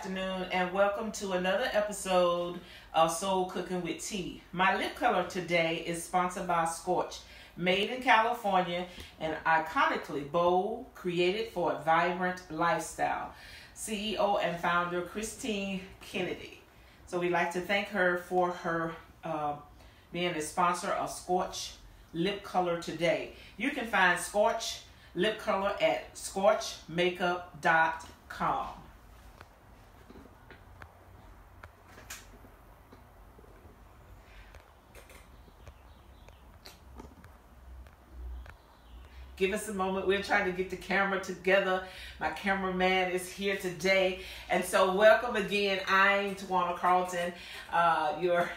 afternoon, and welcome to another episode of Soul Cooking with Tea. My lip color today is sponsored by Scorch, made in California and iconically bold, created for a vibrant lifestyle. CEO and founder Christine Kennedy. So we'd like to thank her for her being the sponsor of Scorch lip color today. You can find Scorch lip color at scorchmakeup.com. Give us a moment. We're trying to get the camera together. My cameraman is here today. And so welcome again. I'm Tawana Carlton, your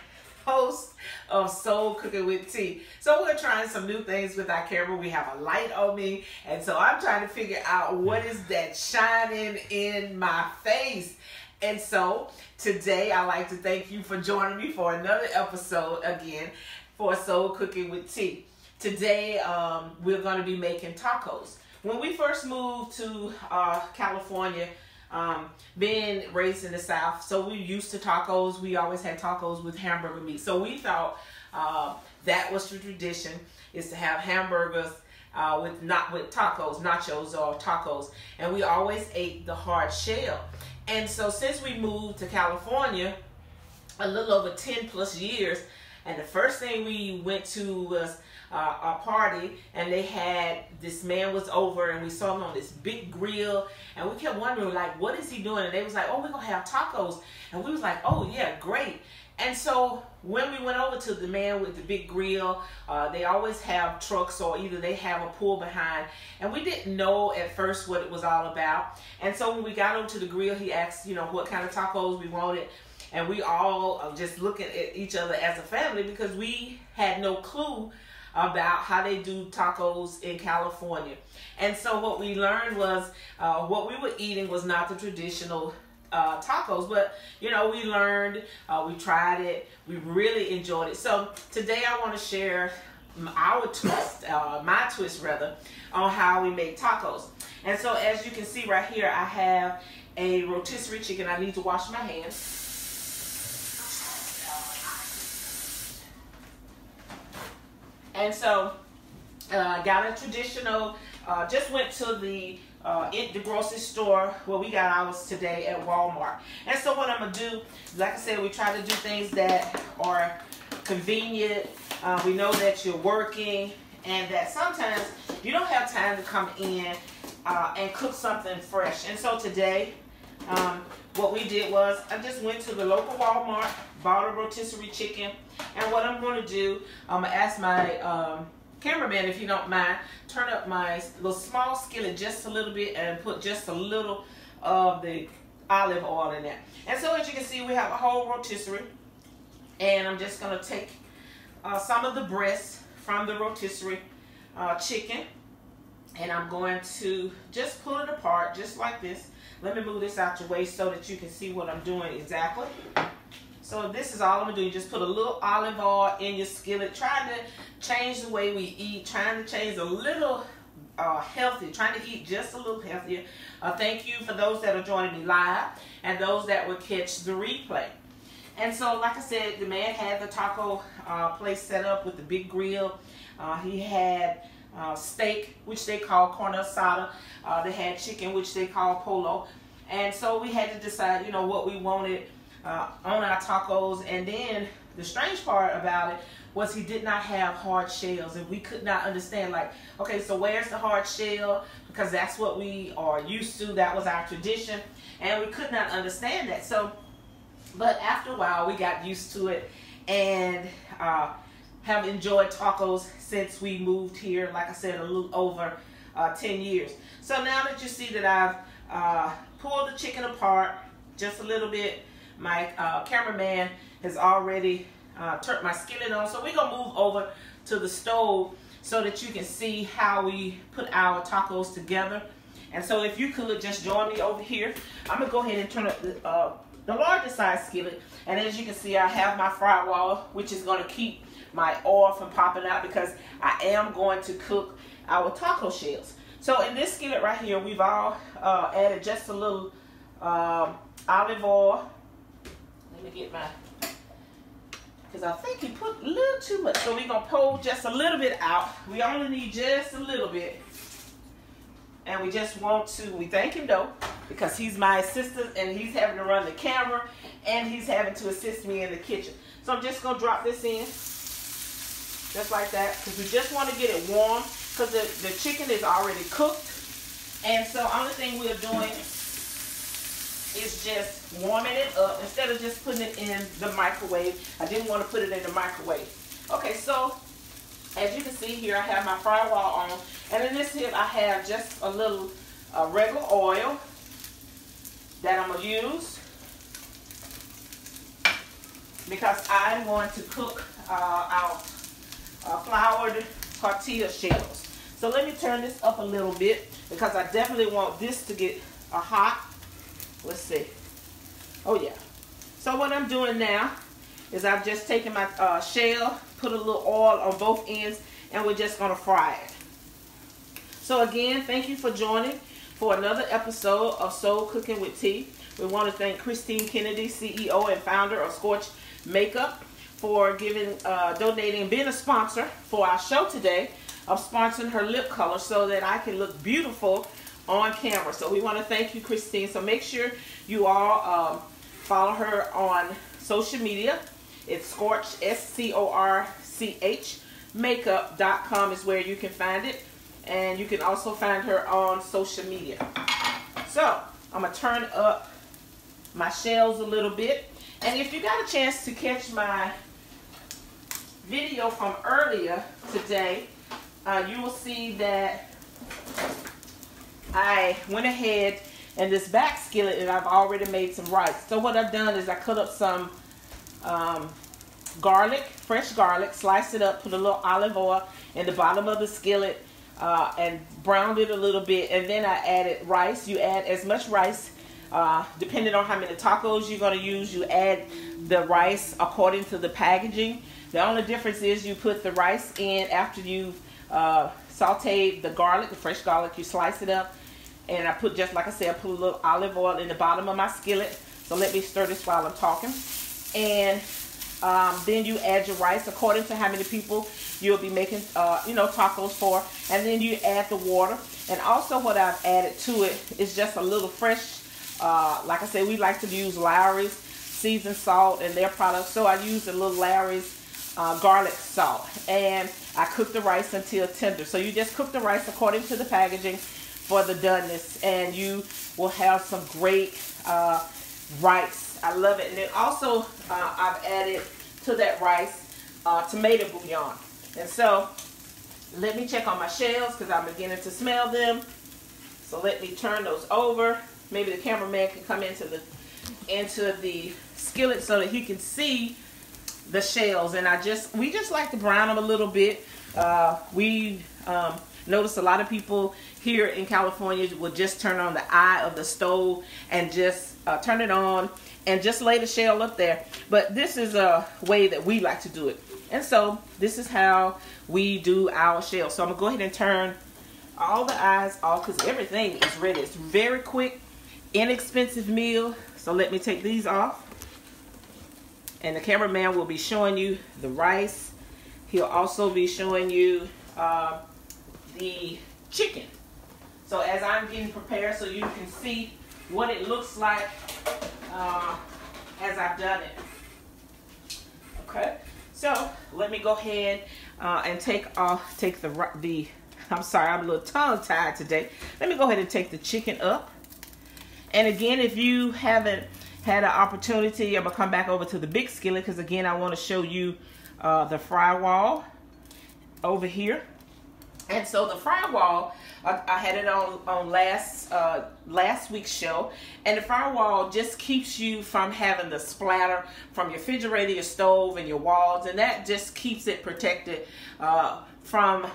host of Soul Cooking with Tea. So we're trying some new things with our camera. We have a light on me. And so I'm trying to figure out what is that shining in my face. And so today I'd like to thank you for joining me for another episode again for Soul Cooking with Tea. Today, we're going to be making tacos. When we first moved to California, being raised in the South, so we used to tacos. We always had tacos with hamburger meat. So we thought that was the tradition, is to have hamburgers with tacos, nachos or tacos. And we always ate the hard shell. And so since we moved to California, a little over 10 plus years, and the first thing we went to was a party, and they had, this man was over, and we saw him on this big grill, and we kept wondering, like, what is he doing? And they was like, oh, we're gonna have tacos. And we was like, oh yeah, great. And so when we went over to the man with the big grill, they always have trucks, or either they have a pull behind, and we didn't know at first what it was all about. And so when we got over to the grill, he asked, what kind of tacos we wanted. And we all just looking at each other as a family, because we had no clue about how they do tacos in California. And so what we learned was what we were eating was not the traditional tacos, but we learned, we tried it, we really enjoyed it. So today I want to share our twist, my twist rather, on how we make tacos. And so as you can see right here, I have a rotisserie chicken. I need to wash my hands. And so, got a traditional, just went to the grocery store where we got ours today at Walmart. And so what I'm going to do, like I said, we try to do things that are convenient. We know that you're working and that sometimes you don't have time to come in and cook something fresh. And so today, what we did was I just went to the local Walmart, bought a rotisserie chicken, and what I'm going to do, I'm going to ask my cameraman, if you don't mind, turn up my little small skillet just a little bit and put just a little of the olive oil in there. And so as you can see, we have a whole rotisserie, and I'm just going to take some of the breast from the rotisserie chicken, and I'm going to just pull it apart just like this. Let me move this out your way so that you can see what I'm doing exactly. So this is all I'm going to do. Just put a little olive oil in your skillet. Trying to change the way we eat. Trying to change a little healthy. Trying to eat just a little healthier. Thank you for those that are joining me live and those that will catch the replay. And so, like I said, the man had the taco place set up with the big grill. He had steak, which they call carne asada. They had chicken, which they call polo. And so we had to decide, what we wanted on our tacos. And then the strange part about it was he did not have hard shells, and we could not understand, like, okay, so where's the hard shell? Because that's what we are used to. That was our tradition, and we could not understand that. So, but after a while, we got used to it, and have enjoyed tacos since we moved here, like I said, a little over 10 years. So now that you see that I've pulled the chicken apart just a little bit, my cameraman has already turned my skillet on. So we're going to move over to the stove so that you can see how we put our tacos together. And so if you could just join me over here, I'm going to go ahead and turn up the larger size skillet. And as you can see, I have my fry wall, which is going to keep my oil from popping out, because I am going to cook our taco shells. So in this skillet right here, we've all added just a little olive oil. Let me get my, because I think you put a little too much. So we're going to pull just a little bit out. We only need just a little bit. And we just want to, we thank him though, because he's my assistant and he's having to run the camera and he's having to assist me in the kitchen. So I'm just going to drop this in, just like that, because we just want to get it warm, because the chicken is already cooked. And so only thing we're doing is just warming it up instead of just putting it in the microwave. I didn't want to put it in the microwave. Okay, so as you can see here, I have my firewall on. And in this here, I have just a little regular oil that I'm going to use because I'm going to cook our floured tortilla shells. So let me turn this up a little bit because I definitely want this to get hot. Let's see. Oh, yeah. So what I'm doing now is I've just taken my shell, put a little oil on both ends, and we're just going to fry it. So again, thank you for joining for another episode of Soul Cooking with T. We want to thank Christine Kennedy, CEO and founder of Scorch Makeup, for giving, donating, being a sponsor for our show today, of sponsoring her lip color so that I can look beautiful on camera. So we want to thank you, Christine. So make sure you all follow her on social media. It's Scorch, SCORCH, makeup.com is where you can find it. And you can also find her on social media. So I'm going to turn up my shells a little bit. And if you got a chance to catch my video from earlier today, you will see that I went ahead and this back skillet and I've already made some rice. So what I've done is I cut up some garlic, fresh garlic, sliced it up, put a little olive oil in the bottom of the skillet, and browned it a little bit, and then I added rice. You add as much rice depending on how many tacos you're going to use. You add the rice according to the packaging. The only difference is you put the rice in after you've sauteed the garlic, the fresh garlic. You slice it up, and I put, just like I said, I put a little olive oil in the bottom of my skillet. So let me stir this while I'm talking. And then you add your rice according to how many people you'll be making, tacos for. And then you add the water. And also what I've added to it is just a little fresh, like I said, we like to use Lawry's seasoned salt and their products. So I used a little Lawry's garlic salt. And I cook the rice until tender. So you just cook the rice according to the packaging for the doneness. And you will have some great rice. I love it. And then also I've added to that rice tomato bouillon. And so let me check on my shells because I'm beginning to smell them. So let me turn those over. Maybe the cameraman can come into the skillet so that he can see the shells. And we just like to brown them a little bit. We notice a lot of people here in California will just turn on the eye of the stove and just turn it on and just lay the shell up there. But this is a way that we like to do it. And so this is how we do our shell. So I'm going to go ahead and turn all the eyes off because everything is ready. It's a very quick, inexpensive meal. So let me take these off. And the cameraman will be showing you the rice. He'll also be showing you the chicken. So as I'm getting prepared so you can see what it looks like as I've done it. Okay, so let me go ahead and take the I'm sorry, I'm a little tongue-tied today. Let me go ahead and take the chicken up. And again, if you haven't had an opportunity, I'm going to come back over to the big skillet because again, I want to show you the fry wall over here. And so the fry wall, I had it on last week's show, and the fry wall just keeps you from having the splatter from your refrigerator, your stove, and your walls, and that just keeps it protected from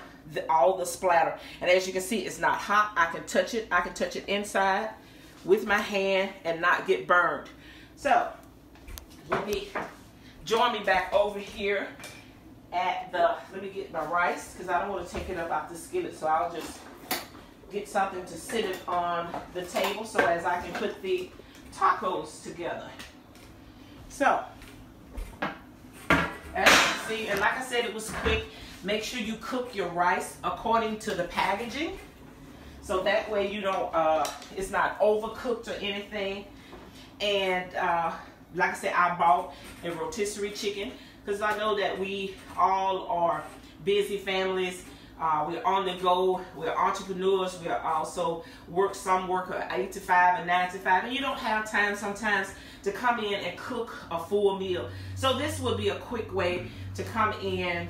all the splatter. And as you can see, it's not hot. I can touch it. I can touch it inside with my hand and not get burned. So join me back over here at let me get my rice because I don't want to take it up out the skillet, so I'll just get something to sit it on the table so as I can put the tacos together. So, as you can see, and like I said, it was quick. Make sure you cook your rice according to the packaging. So that way you don't, it's not overcooked or anything. And like I said, I bought a rotisserie chicken because I know that we all are busy families. We're on the go. We're entrepreneurs. We also some work 8 to 5 and 9 to 5, and you don't have time sometimes to come in and cook a full meal. So this would be a quick way to come in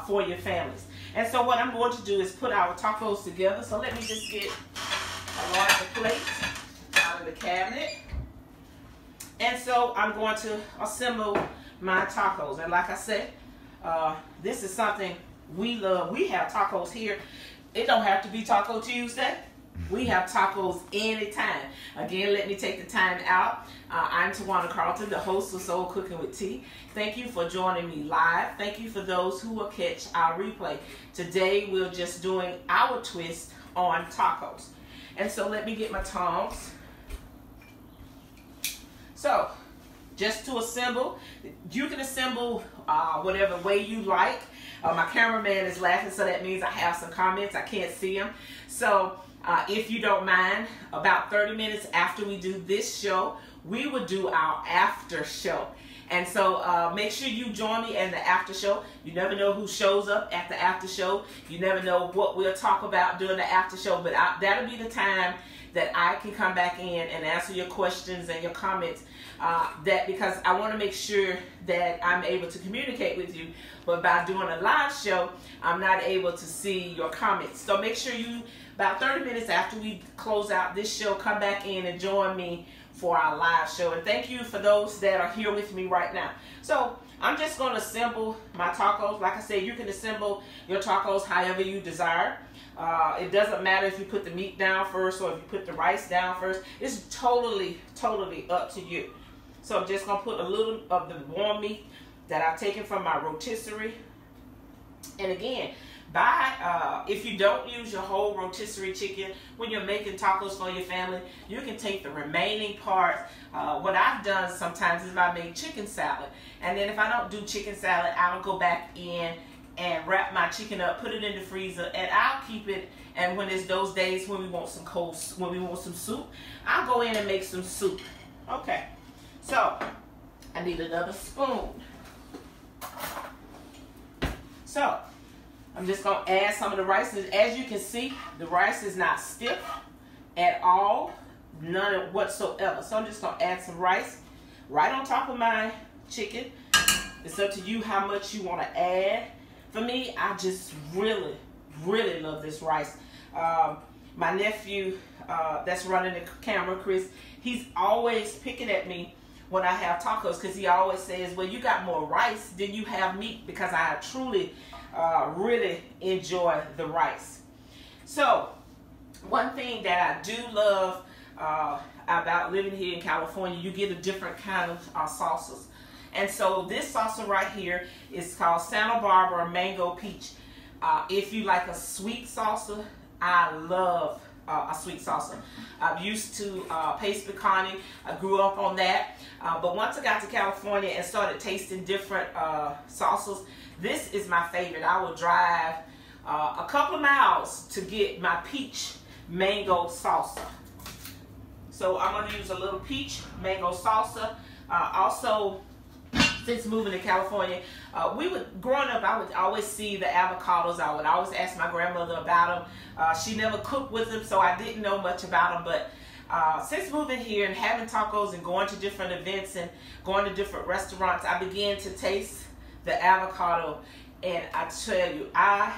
for your families. And so what I'm going to do is put our tacos together. So let me just get a larger plate out of the cabinet. And so I'm going to assemble my tacos. And like I said, this is something we love. We have tacos here. It don't have to be Taco Tuesday. We have tacos anytime. Again, let me take the time out. I'm Tawana Carlton, the host of Soul Cooking with T. Thank you for joining me live. Thank you for those who will catch our replay. Today, we're just doing our twist on tacos. And so let me get my tongs. So, just to assemble, you can assemble whatever way you like. My cameraman is laughing, so that means I have some comments. I can't see them. So, if you don't mind, about 30 minutes after we do this show, we will do our after show. And so make sure you join me in the after show. You never know who shows up at the after show. You never know what we'll talk about during the after show. But that'll be the time that I can come back in and answer your questions and your comments. Because I want to make sure that I'm able to communicate with you. But by doing a live show, I'm not able to see your comments. So make sure you, about 30 minutes after we close out this show, come back in and join me for our live show. And thank you for those that are here with me right now. So I'm just going to assemble my tacos. Like I said, you can assemble your tacos however you desire. It doesn't matter if you put the meat down first or if you put the rice down first. It's totally up to you. So I'm just going to put a little of the warm meat that I've taken from my rotisserie. And again, if you don't use your whole rotisserie chicken when you're making tacos for your family, you can take the remaining part. What I've done sometimes is I make chicken salad. And then if I don't do chicken salad, I'll go back in and wrap my chicken up, put it in the freezer, and I'll keep it. And when it's those days when we want some soup, I'll go in and make some soup. Okay, so I need another spoon. So I'm just going to add some of the rice. As you can see, the rice is not stiff at all, none of whatsoever. So I'm just going to add some rice right on top of my chicken. It's up to you how much you want to add. For me, I just really love this rice. My nephew that's running the camera, Chris, he's always picking at me when I have tacos because he always says, well, you got more rice than you have meat, because I truly really enjoy the rice. So one thing that I do love about living here in California, you get a different kind of salsas. And so this salsa right here is called Santa Barbara Mango Peach. If you like a sweet salsa, I love a sweet salsa. I'm used to paste picante. I grew up on that. But once I got to California and started tasting different salsas, this is my favorite. I will drive a couple of miles to get my peach mango salsa. So I'm going to use a little peach mango salsa. Also, since moving to California, growing up, I would always see the avocados. I would always ask my grandmother about them. She never cooked with them, so I didn't know much about them. But since moving here and having tacos and going to different events and going to different restaurants, I began to taste the avocado. And I tell you, I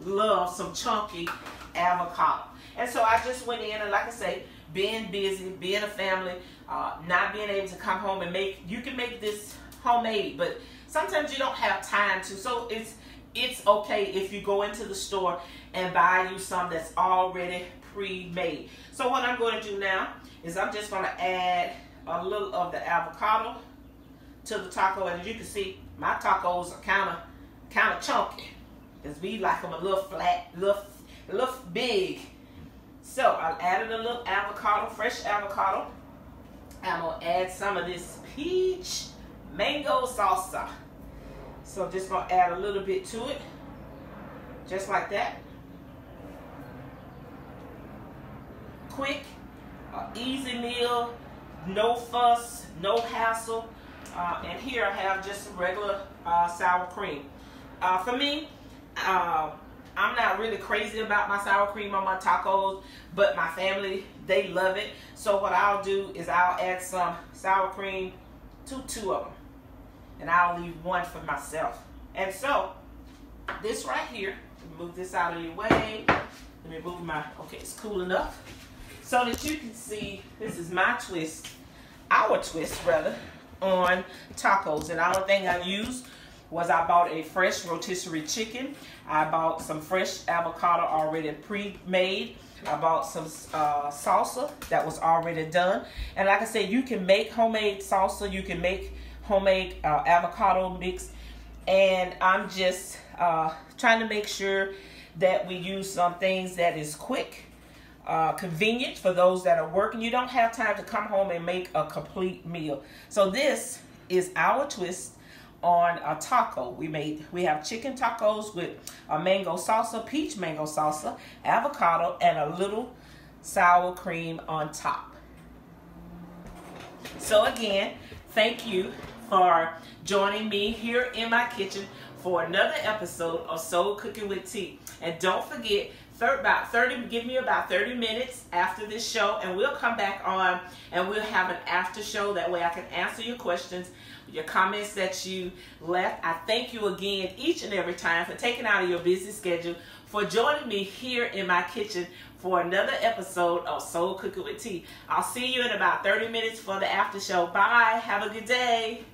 love some chunky avocado. And so I just went in, and like I say, being busy, being a family, not being able to come home and you can make this homemade, but sometimes you don't have time to. So it's okay if you go into the store and buy you some that's already pre-made. So what I'm going to do now is I'm just going to add a little of the avocado to the taco. And as you can see, my tacos are kind of chunky, because we like them a little flat, a little big. So I added a little avocado, fresh avocado. I'm gonna add some of this peach mango salsa. So just gonna add a little bit to it, just like that. Quick, easy meal, no fuss, no hassle. And here I have just some regular sour cream. For me, I'm not really crazy about my sour cream on my tacos, but my family, they love it. So what I'll do is I'll add some sour cream to 2 of them, and I'll leave 1 for myself. And so this right here, let me move this out of your way. Let me move my, okay, it's cool enough so that you can see this is my twist, our twist rather, on tacos. And the only thing I used was I bought a fresh rotisserie chicken. I bought some fresh avocado already pre-made. I bought some salsa that was already done. And like I said, you can make homemade salsa. You can make homemade avocado mix. And I'm just trying to make sure that we use some things that is quick, convenient for those that are working. You don't have time to come home and make a complete meal. So this is our twist on a taco. We have chicken tacos with a mango salsa, peach mango salsa, avocado, and a little sour cream on top. So again, thank you for joining me here in my kitchen for another episode of Soul Cooking with T. And don't forget, give me about 30 minutes after this show, and we'll come back on and we'll have an after show. That way I can answer your questions, your comments that you left. I thank you again each and every time for taking out of your busy schedule for joining me here in my kitchen for another episode of Soul Cooking with T. I'll see you in about 30 minutes for the after show. Bye. Have a good day.